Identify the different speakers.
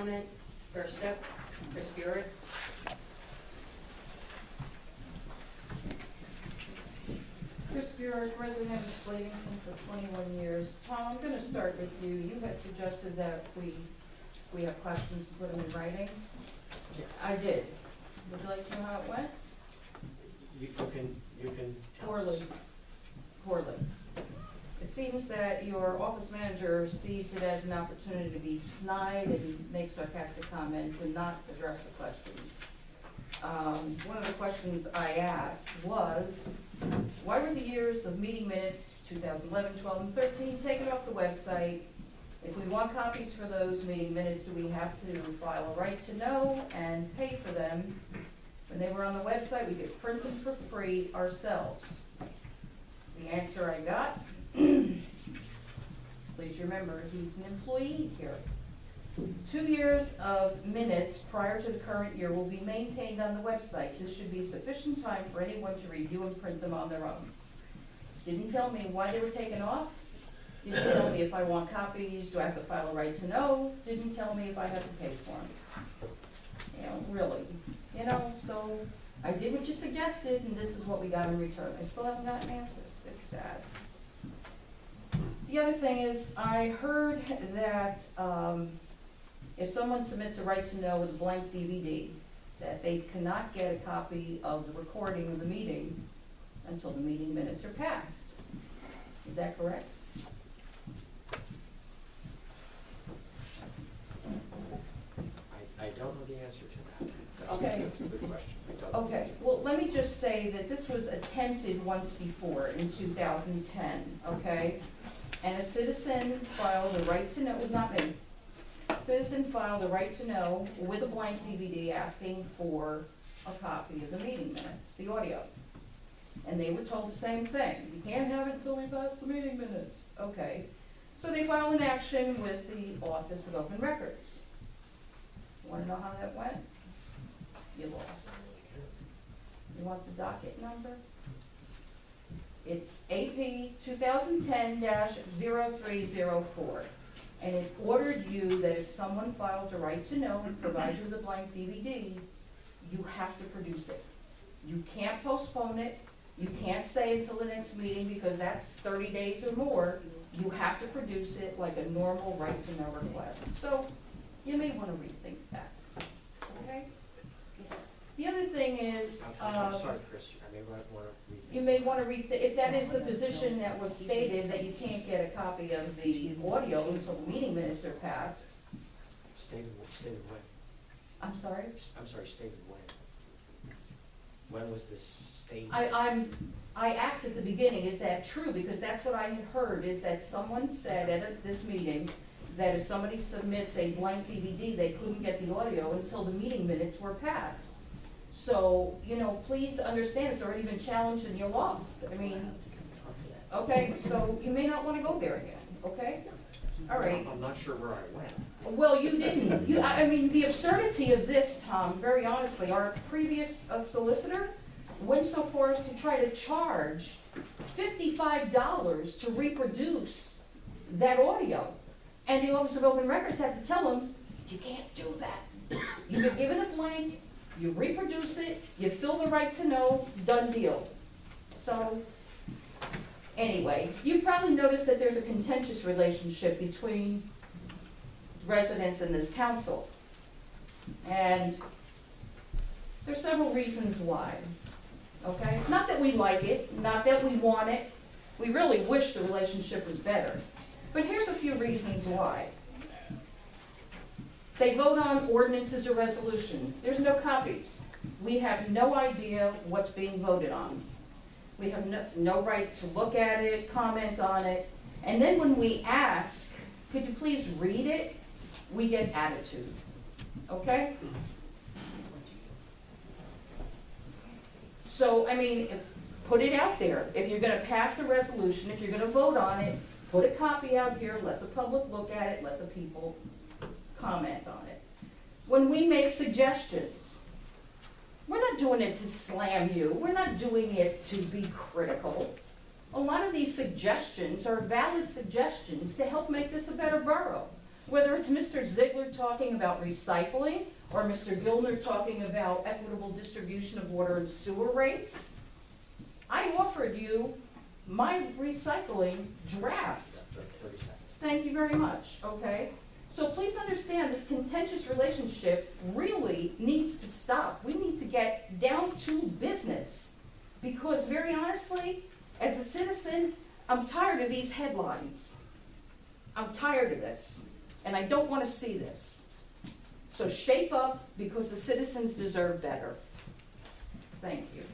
Speaker 1: comment. First up, Chris Burek.
Speaker 2: Chris Burek, resident of Slatington for 21 years. Tom, I'm going to start with you. You had suggested that we have questions to put them in writing.
Speaker 3: Yes.
Speaker 2: I did. Would you like to know how it went?
Speaker 3: You can tell
Speaker 2: Poorly.
Speaker 3: us.
Speaker 2: Poorly. It seems that your office manager sees it as an opportunity to be snide and make sarcastic comments and not address the questions. One of the questions I asked was, why were the years of meeting minutes, 2011, 12, and 13, taken off the website? If we want copies for those meeting minutes, do we have to file a right to know and pay for them? When they were on the website, we could print them for free ourselves. The answer I got, please remember, he's an employee here. 2 years of minutes prior to the current year will be maintained on the website. This should be sufficient time for anyone to review and print them on their own. Didn't tell me why they were taken off. Didn't tell me if I want copies, do I have to file a right to know? Didn't tell me if I have to pay for them. You know, really. You know, so I did what you suggested, and this is what we got in return. I still haven't gotten answers. It's sad. The other thing is, I heard that if someone submits a right to know with a blank DVD, that they cannot get a copy of the recording of the meeting until the meeting minutes are passed. Is that correct?
Speaker 3: I don't know the answer to that.
Speaker 2: Okay.
Speaker 3: That's a good question. I don't know the
Speaker 2: Okay,
Speaker 3: answer.
Speaker 2: well, let me just say that this was attempted once before in 2010, okay? And a citizen filed a right to know, it was not me. A citizen filed a right to know with a blank DVD asking for a copy of the meeting minutes, the audio. And they were told the same thing, you can't have it until we pass the meeting minutes. Okay, so they filed an action with the Office of Open Records. Want to know how that went? You lost. You want the docket number? It's AP 2010-0304. And it ordered you that if someone files a right to know and provides you with a blank DVD, you have to produce it. You can't postpone it. You can't say until the next meeting because that's 30 days or more. You have to produce it like a normal right to know request. So you may want to rethink that. Okay? The other thing is,
Speaker 3: I'm sorry, Chris, I may want to rethink.
Speaker 2: you may want to rethink, if that is the position that was stated, that you can't get a copy of the audio until the meeting minutes are passed.
Speaker 3: Stated when?
Speaker 2: I'm sorry?
Speaker 3: I'm sorry, stated when? When was this stated?
Speaker 2: I asked at the beginning, is that true? Because that's what I had heard, is that someone said at this meeting that if somebody submits a blank DVD, they couldn't get the audio until the meeting minutes were passed. So, you know, please understand, it's already been challenged and you lost. I mean, okay, so you may not want to go there again, okay? All right.
Speaker 3: I'm not sure where I went.
Speaker 2: Well, you didn't. I mean, the absurdity of this, Tom, very honestly, our previous solicitor went so far as to try to charge $55 to reproduce that audio. And the Office of Open Records had to tell him, you can't do that. You've been given a blank, you reproduce it, you fill the right to know, done deal. So, anyway, you've probably noticed that there's a contentious relationship between residents and this council. And there's several reasons why, okay? Not that we like it, not that we want it. We really wish the relationship was better. But here's a few reasons why. They vote on ordinances or resolution. There's no copies. We have no idea what's being voted on. We have no right to look at it, comment on it. And then when we ask, could you please read it? We get attitude, okay? So, I mean, put it out there. If you're gonna pass a resolution, if you're gonna vote on it, put a copy out here, let the public look at it, let the people comment on it. When we make suggestions, we're not doing it to slam you. We're not doing it to be critical. A lot of these suggestions are valid suggestions to help make this a better borough. Whether it's Mr. Ziegler talking about recycling, or Mr. Gilner talking about equitable distribution of water and sewer rates, I offered you my recycling draft.
Speaker 3: 30 seconds.
Speaker 2: Thank you very much, okay? So please understand, this contentious relationship really needs to stop. We need to get down to business. Because very honestly, as a citizen, I'm tired of these headlines. I'm tired of this, and I don't want to see this. So shape up, because the citizens deserve better. Thank you.